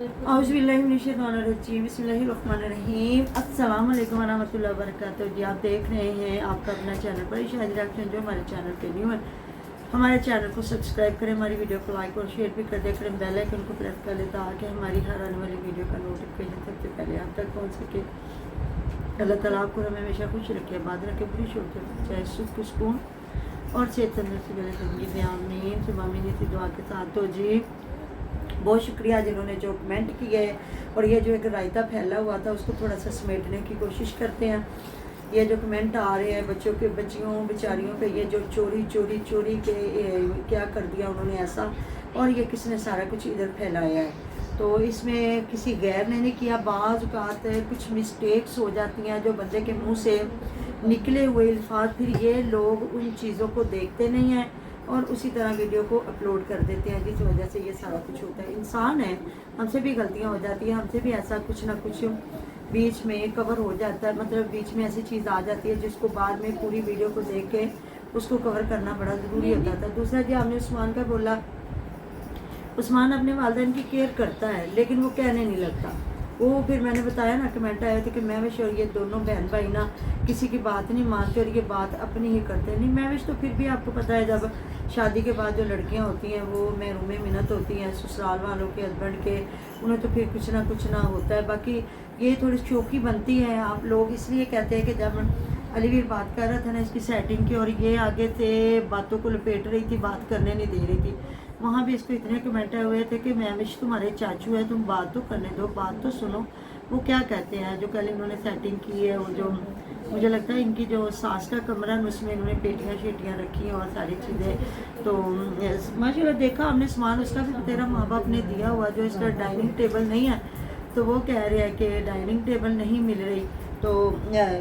औज़ुबिल्लाहिमिनश्शैतानिर्रजीम बिस्मिल्लाहिर्रहमानिर्रहीम अस्सलाम वालेकुम वरहमतुल्लाहि वबरकातुहू। जी आप देख रहे हैं आपका अपना चैनल पर शादी रिएक्शन। जो हमारे चैनल पे न्यू है हमारे चैनल को सब्सक्राइब करें, हमारी वीडियो को लाइक और शेयर भी कर दें, करें बेल आइकन को प्रेस कर लें ताकि हमारी हर आने वाली वीडियो का नोटिफिकेशन सबसे पहले आप तक पहुँच सके। अल्लाह ताला आपको हमें हमेशा खुश रखे, आबाद रखे, पूरी शोर चाहे सुख सुकून और सेहत तंदुरुस्ती वाली ज़िंदगी में आमीन सुबह आमीन इसी दुआ के साथ। तो जी बहुत शुक्रिया जिन्होंने जो कमेंट किए और ये जो एक रायता फैला हुआ था उसको थोड़ा सा समेटने की कोशिश करते हैं। ये जो कमेंट आ रहे हैं बच्चियों बेचारियों पे, ये जो चोरी के क्या कर दिया उन्होंने ऐसा, और ये किसने सारा कुछ इधर फैलाया है। तो इसमें किसी गैर ने नहीं किया। बाज़ औक़ात कुछ मिस्टेक्स हो जाती हैं जो बंदे के मुंह से निकले हुए अल्फाज, फिर ये लोग उन चीज़ों को देखते नहीं हैं और उसी तरह वीडियो को अपलोड कर देते हैं, जिस वजह से ये सारा कुछ होता है। इंसान है, हमसे भी गलतियां हो जाती हैं, हमसे भी ऐसा कुछ ना कुछ बीच में कवर हो जाता है, मतलब बीच में ऐसी चीज़ आ जाती है जिसको बाद में पूरी वीडियो को देख के उसको कवर करना बड़ा ज़रूरी होता था। दूसरा जी आपने उस्मान का बोला, उस्मान अपने वालिदैन की केयर करता है लेकिन वो कहने नहीं लगता। वो फिर मैंने बताया ना, कमेंट आया था कि महविश और ये दोनों बहन भाई ना किसी की बात नहीं मानते और ये बात अपनी ही करते नहीं। महविश तो फिर भी आपको पता है जब शादी के बाद जो लड़कियां होती हैं वो महरूम मिन्नत होती हैं ससुराल वालों के, हस्बैंड के, उन्हें तो फिर कुछ ना होता है। बाकी ये थोड़ी शौकी बनती है। आप लोग इसलिए कहते हैं कि जब अलीवीर बात कर रहा था ना इसकी सेटिंग की और ये आगे से बातों को लपेट रही थी, बात करने नहीं दे रही थी, वहाँ भी इसको इतने कमेंट आए हुए थे कि महविश तुम्हारे चाचू है, तुम बात तो करने दो, बात तो सुनो वो क्या कहते हैं। जो कल इन्होंने सेटिंग की है, वो जो मुझे लगता है इनकी जो सास का कमरा है उसमें इन्होंने पेटियाँ शेटियाँ रखी हैं और सारी चीज़ें। तो माशाल्लाह देखा हमने सामान उसका भी तेरा माँ बाप ने दिया हुआ, जो इसका डाइनिंग टेबल नहीं है तो वो कह रहे हैं कि डाइनिंग टेबल नहीं मिल रही। तो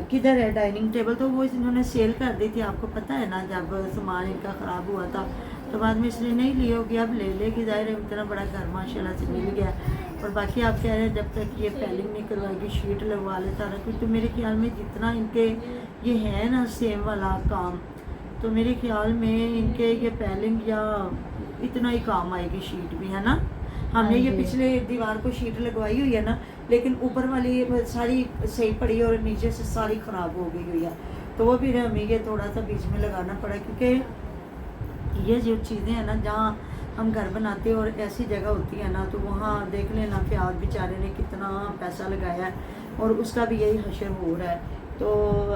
किधर है डाइनिंग टेबल, तो वो इन्होंने सेल कर दी थी, आपको पता है ना, जब सामान इनका ख़राब हुआ था तो बाद में इसलिए नहीं ली होगी, अब ले लेगी, ज़ाहिर है इतना बड़ा घर माशाल्लाह से मिल गया। और बाकी आप कह रहे हैं जब तक ये पैलिंग नहीं करवाएगी शीट लगवा ले सारा कुछ, तो मेरे ख्याल में जितना इनके ये है ना सेम वाला काम, तो मेरे ख्याल में इनके ये पैलिंग या इतना ही काम आएगी, शीट भी है ना। हमने ये पिछले दीवार को शीट लगवाई हुई है ना, लेकिन ऊपर वाली सारी सही पड़ी और नीचे से सारी ख़राब हो गई हुई है, तो वो फिर हमें ये थोड़ा सा बीच में लगाना पड़ा, क्योंकि ये जो चीज़ें हैं ना जहाँ हम घर बनाते हैं और ऐसी जगह होती है ना, तो वहाँ देख लेना फ़याज़ बेचारे ने कितना पैसा लगाया है और उसका भी यही हशर हो रहा है। तो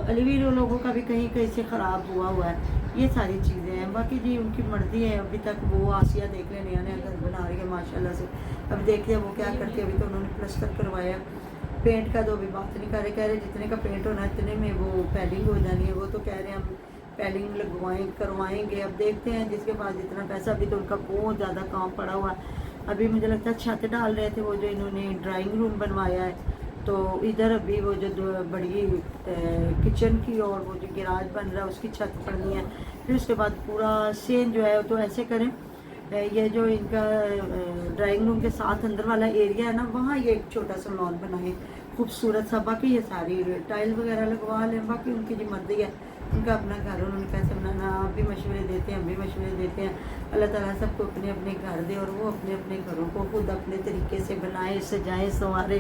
अलीवीर लोगों का भी कहीं कहीं से ख़राब हुआ है, ये सारी चीज़ें हैं। बाकी जी उनकी मर्ज़ी है, अभी तक वो आसिया देख ले नया नया घर बना रही है माशाल्लाह से। अब देखते हैं वो क्या करते हैं। अभी तो उन्होंने प्लस्तर करवाया, पेंट का तो अभी बात नहीं कर रहे, कह रहे जितने का पेंट होना है इतने में वो पैलिंग हो जानी है। वो तो कह रहे हैं हम पैलिंग करवाएंगे, अब देखते हैं जिसके पास जितना पैसा। अभी तो उनका बहुत ज़्यादा काम पड़ा हुआ है। अभी मुझे लगता है छत डाल रहे थे, वो जो इन्होंने ड्राइंग रूम बनवाया है, तो इधर अभी वो जो बड़ी किचन की और वो जो गैराज बन रहा है उसकी छत पड़नी है। फिर उसके बाद पूरा सेम जो है तो ऐसे करें, ये जो इनका ड्राइंग रूम के साथ अंदर वाला एरिया है ना, वहाँ ये एक छोटा सा लॉन बनाए खूबसूरत सा। बाकी ये सारी टाइल वगैरह लगवा लें, बाकी उनकी जो मर्जी है, उनका अपना घर, उन्होंने कैसे बनाना। आप भी मशवरे देते हैं, हम भी मशवरे देते हैं। अल्लाह ताला सबको अपने अपने घर दे और वो अपने अपने घरों को खुद अपने तरीके से बनाए, सजाए, संवारे,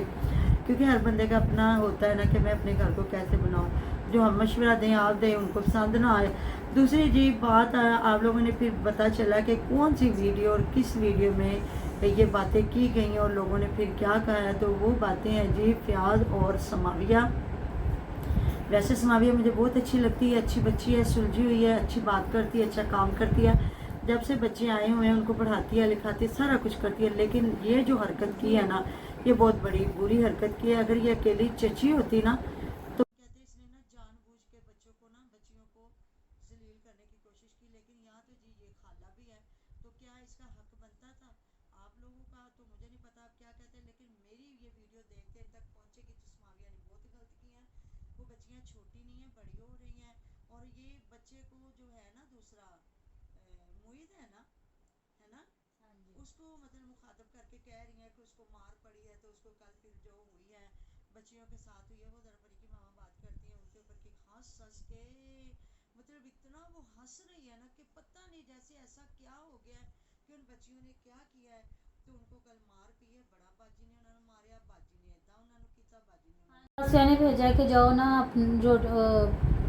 क्योंकि हर बंदे का अपना होता है ना कि मैं अपने घर को कैसे बनाऊँ। जो हम मशवरा दें, आप दें, उनको पसंद ना आए। दूसरी जी बात, आप लोगों ने फिर पता चला कि कौन सी वीडियो और किस वीडियो में ये बातें की गई और लोगों ने फिर क्या कहा है। तो वो बातें हैं जी फ़याज़ और समाविया। वैसे समाविया मुझे बहुत अच्छी लगती है, अच्छी बच्ची है, सुलझी हुई है, अच्छी बात करती है, अच्छा काम करती है। जब से बच्चे आए हुए हैं उनको पढ़ाती है, लिखाती है, सारा कुछ करती है। लेकिन ये जो हरकत की है ना, ये बहुत बड़ी बुरी हरकत की है। अगर ये अकेली चची होती ना, तो कहते इसने ना जानबूझ के बच्चियों को जलील करने की कोशिश की। लेकिन यहाँ तो जी ये खाला भी है, तो क्या इसका हक बनता था आप लोगों का, तो मुझे नहीं पता आप क्या कहते हैं। लेकिन मेरी ये वीडियो देखते तक पहुँचेगी तो समाविया ने बहुत गलत की है। वो बच्चियाँ छोटी नहीं है, बड़ी हो रही हैं, और ये बच्चे को जो है ना दूसरा मुईद है ना, है ना, उसको मतलब मुखातब करके कह रही हैं कि उसको मार पड़ी है। तो उसको कल फिर जो हुई है बच्चियों के साथ हुई है, वो ज़रा बड़ी की मामा बात करती हैं उनके ऊपर कि हंस के मतलब इतना वो हंस रही है ना कि पता नहीं जैसे ऐसा क्या हो गया है कि उन बच्चियों ने क्या किया है। तो उनको कल मार पी है, बड़ा बाजी ने उन्होंने मारिया, बाजी ने इदा उन्होंने किया, बाजी ने आसिया ने भेजा है कि जाओ ना जो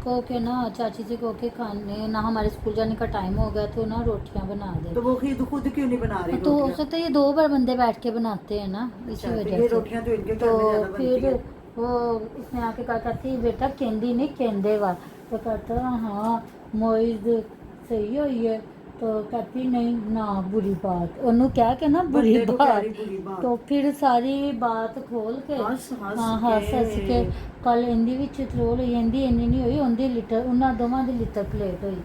को के ना चाची से को के खाने ना, हमारे स्कूल जाने का टाइम हो गया तो ना रोटियां बना दे। तो वो खुद क्यों नहीं बना रही तो हो रोटियां? सकता है ये 2 बार बंदे बैठ के बनाते हैं ना, इसी अच्छा, तो वजह ये से। रोटियां तो इनके घर तो में ज्यादा बनती फिर है। वो उसने आके कहा कहती बेटा केंदी नहीं केंदे वा, तो कहता हाँ मोइज सही हुई है, तो कहती नहीं ना बुरी बात, उन्होंने क्या के ना बुरी बंदे को कह बात। रही बुरी बात। तो फिर सारी बात खोल के हंस हंस हाँ हस हस के कल इंदी विच थरोल होई, इंदी इन्नी नहीं होई, उनदी लिटर उन्हां दोवां दी लिटर प्लेट होई,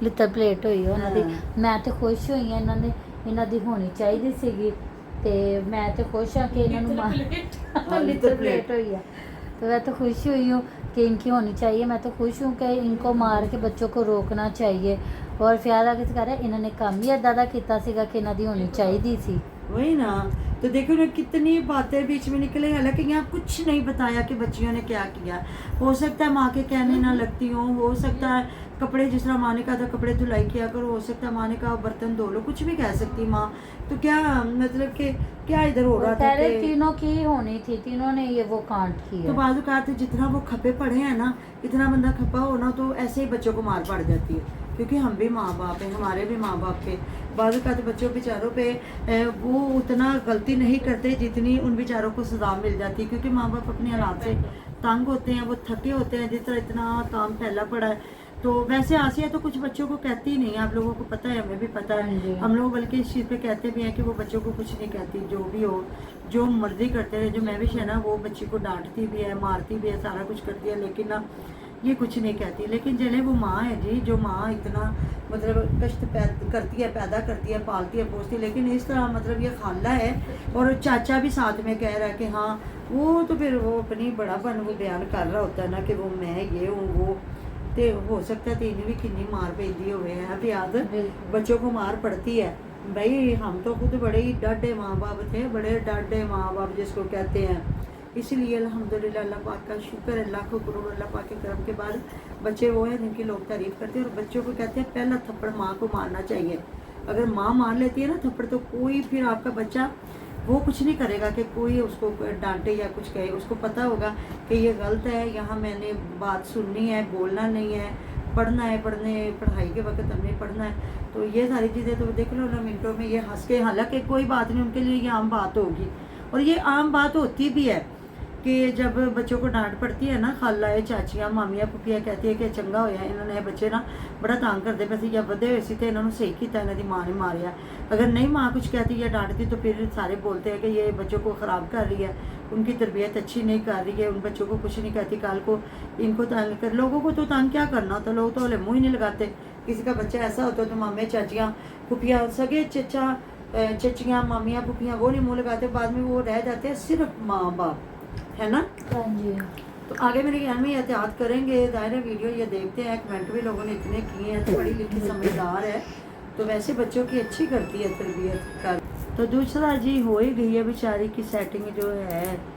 लिटर प्लेट होई ਉਹਨਾਂ ਦੀ। ਮੈਂ ਤੇ ਖੁਸ਼ ਹੋਈ ਹਾਂ, ਇਹਨਾਂ ਦੀ ਹੋਣੀ ਚਾਹੀਦੀ ਸੀਗੀ, ਤੇ ਮੈਂ ਤੇ ਖੁਸ਼ ਹਾਂ ਕਿ ਇਹਨਾਂ ਨੂੰ लिटर प्लेट हुई है। तो मैं तो खुश हुई हूँ कि इनकी होनी चाहिए, मैं तो खुश हूँ कि इनको मार के बच्चों को रोकना चाहिए। और फिर आगे से कह रहा इन्होंने काम ही इदा का किया सीगा कि इन्हों की होनी चाहिए सी। वही ना, तो देखो ना कितनी बातें बीच में निकले, हालांकि यहाँ कुछ नहीं बताया कि बच्चियों ने क्या किया। हो सकता है माँ के कहने ना लगती हो सकता है कपड़े जिस तरह माँ ने कहा था कपड़े धुलाई किया करो, हो सकता है माँ ने कहा बर्तन धो लो, कुछ भी कह सकती माँ। तो क्या मतलब कि क्या इधर हो रहा था कि तीनों की होनी थी, तीनों ने ये वो कांड किया। तो बाजू कहा था जितना वो खपे पड़े हैं ना, इतना बंदा खपा हो ना तो ऐसे ही बच्चों को मार पड़ जाती है, क्योंकि हम भी माँ बाप हैं, हमारे भी माँ बाप के बाजू का तो बच्चों बेचारों पे वो उतना गलती नहीं करते जितनी उन बेचारों को सजा मिल जाती है, क्योंकि माँ बाप अपने हालात से तंग होते हैं, वो थके होते हैं, जिस तरह इतना काम फैला पड़ा है। तो वैसे आसिया तो कुछ बच्चों को कहती ही नहीं है, आप लोगों को पता है, हमें भी पता है, हम लोग बल्कि इस चीज़ पे कहते भी हैं कि वो बच्चों को कुछ नहीं कहती, जो भी हो जो मर्जी करते रहे। जो मैविश है ना वो बच्ची को डांटती भी है, मारती भी है, सारा कुछ करती है, लेकिन ना ये कुछ नहीं कहती। लेकिन चले वो माँ है जी, जो माँ इतना मतलब कष्ट करती है, पैदा करती है, पालती है, पोसती, लेकिन इस तरह मतलब ये खाला है और चाचा भी साथ में कह रहा है कि हाँ वो तो फिर वो अपनी बड़ापन वो बयान कर रहा होता है ना कि वो मैं ये हूँ वो। तो हो सकता है तीन भी कितनी मार पेदी हुए हैं याद, बच्चों को मार पड़ती है भाई। हम तो खुद बड़े ही डाढ़े माँ बाप थे, बड़े डाढ़े माँ बाप जिसको कहते हैं। इसलिए अल्हम्दुलिल्लाह अल्लाह पाक का शुक्र, अल्लाह को करोड़ अल्लाह पाक के करम के बाद बच्चे वो हैं जिनकी लोग तारीफ़ करते हैं। और बच्चों को कहते हैं पहला थप्पड़ माँ को मारना चाहिए। अगर माँ मार लेती है ना थप्पड़, तो कोई फिर आपका बच्चा वो कुछ नहीं करेगा कि कोई उसको डांटे या कुछ कहे। उसको पता होगा कि ये गलत है, यहाँ मैंने बात सुननी है, बोलना नहीं है, पढ़ना है, पढ़ाई के वक्त हमने पढ़ना है। तो ये सारी चीज़ें तो देख लो ना मिनटों में ये हंस के, हालांकि कोई बात नहीं, उनके लिए ये आम बात होगी। और ये आम बात होती भी है कि जब बच्चों को डांट पड़ती है ना, खाला चाचियाँ मामियाँ पुफियाँ कहती है कि चंगा होया इन्होंने बच्चे ना बड़ा तंग करते पे सी, या वधे हुए सी तो इन्होंने सही किया, इन्हों की माँ ने मारिया। अगर नहीं माँ कुछ कहती या डांटती तो फिर सारे बोलते हैं कि ये बच्चों को ख़राब कर रही है, उनकी तरबियत अच्छी नहीं कर रही है, उन बच्चों को कुछ नहीं कहती, कल को इनको तंग कर। लोगों को तो तंग क्या करना होता, लोग तो हले मुँह ही नहीं लगाते। किसी का बच्चा ऐसा होता है तो मामे चाचियाँ पुफियाँ सगे चचियाँ मामियाँ पुफियाँ वो नहीं मुँह लगाते, बाद में वो रह जाते हैं सिर्फ माँ बाप, है ना। तो आगे मेरे ख्याल में एहतियात करेंगे। ज़ाहिर है वीडियो ये देखते हैं, कमेंट भी लोगों ने इतने किए हैं, तो पढ़ी लिखी समझदार है, तो वैसे बच्चों की अच्छी करती है तरबियत कर। तो दूसरा जी हो ही गई है बेचारी की सेटिंग जो है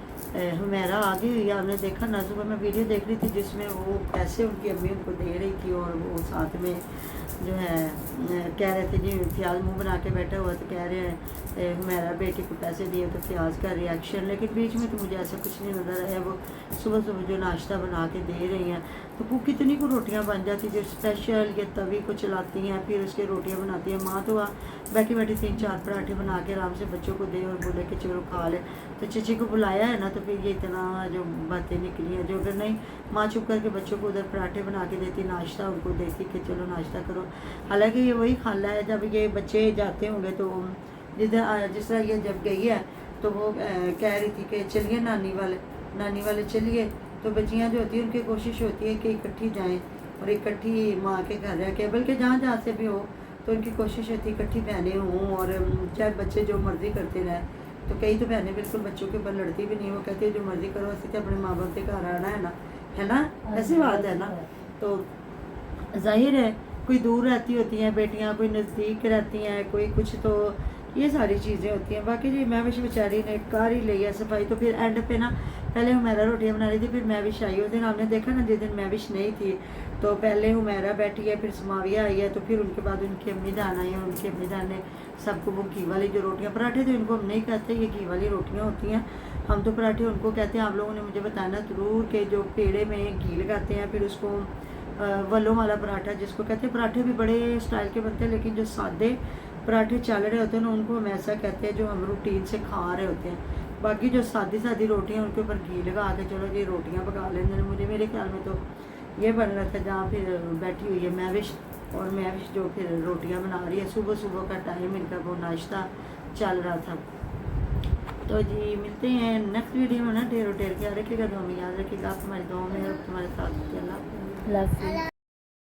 हुमैरा आ गई हुई है। हमने देखा ना सुबह मैं वीडियो देख रही थी जिसमें वो पैसे उनकी अम्मी उनको दे रही थी, और वो साथ में जो है कह रहे थे जी फ्याज मुँह बना के बैठा हुआ, तो कह रहे हैं हुमैरा बेटी को पैसे दिए तो फ्याज का रिएक्शन। लेकिन बीच में तो मुझे ऐसा कुछ नहीं नज़र आया। वो सुबह सुबह जो नाश्ता बना के दे रही हैं, तो वो कितनी को रोटियां बन जाती जो स्पेशल ये तवी को चलाती हैं, फिर उसके रोटियां बनाती हैं। माँ तो बैठी बैठी 3-4 पराठे बना के आराम से बच्चों को दे और बोले कि चलो खा ले। तो चची को बुलाया है ना, तो फिर ये इतना जो बातें निकली हैं, जो अगर नहीं माँ चुप करके बच्चों को उधर पराठे बना के देती, नाश्ता उनको देती कि चलो नाश्ता करो। हालांकि ये वही खाला है, जब ये बच्चे जाते होंगे तो जिस तरह ये जब गई है तो वो कह रही थी कि चलिए नानी वाले चलिए। तो बच्चियाँ जो होती हैं उनकी कोशिश होती है कि इकट्ठी जाएं और इकट्ठी माँ के घर रह के, बल्कि जहाँ से भी हो तो उनकी कोशिश होती है इकट्ठी बहनें हों, और चाहे बच्चे जो मर्ज़ी करते रहें। तो कई तो बहनें बिल्कुल बच्चों के ऊपर लड़ती भी नहीं, वो कहती है जो मर्ज़ी करो, ऐसे तो अपने माँ बाप के घर आना है ना, ऐसी बात है ना। तो जाहिर है कोई दूर रहती होती हैं बेटियाँ, कोई नज़दीक रहती हैं, कोई कुछ, तो ये सारी चीज़ें होती हैं। बाकी जी मैविश बेचारी ने कर ही ली है सफाई। तो फिर एंड पे ना पहले हमारा रोटियां बना रही थी, फिर मैविश आई। उस दिन हमने देखा ना जिस दिन मैविश नहीं थी तो पहले हुमैरा बैठी है, फिर समाविया आई है, तो फिर उनके बाद उनकी अम्मी जान आई है। उनकी अम्मी जान ने सबको वो घी वाली जो रोटियां, पराठे तो इनको हम नहीं कहते, ये घी वाली रोटियां होती हैं, हम तो पराठे उनको कहते हैं। आप लोगों ने मुझे बताना ज़रूर कि जो पेड़े में घी लगाते हैं, फिर उसको वलों वाला पराठा जिसको कहते हैं। पराठे भी बड़े स्टाइल के बनते हैं, लेकिन जो सादे पराठे चल रहे होते हैं ना, उनको हम ऐसा कहते हैं जो हम रूटीन से खा रहे होते हैं। बाकी जो सादी सादी रोटियां, उनके ऊपर घी लगा के चलो जी रोटियां पका लेते। मुझे मेरे ख्याल में तो ये बन रहा था जहाँ फिर बैठी हुई है महविश, और महविश जो फिर रोटियां बना रही है। सुबह सुबह का टाइम इनका वो नाश्ता चल रहा था। तो जी मिलते हैं नेक्स्ट वीडियो में ना। ढेरों ढेर ख्याल रखिएगा, दुआ में याद रखिएगा। आप हमारी दुआ में तुम्हारे साथ। Love you.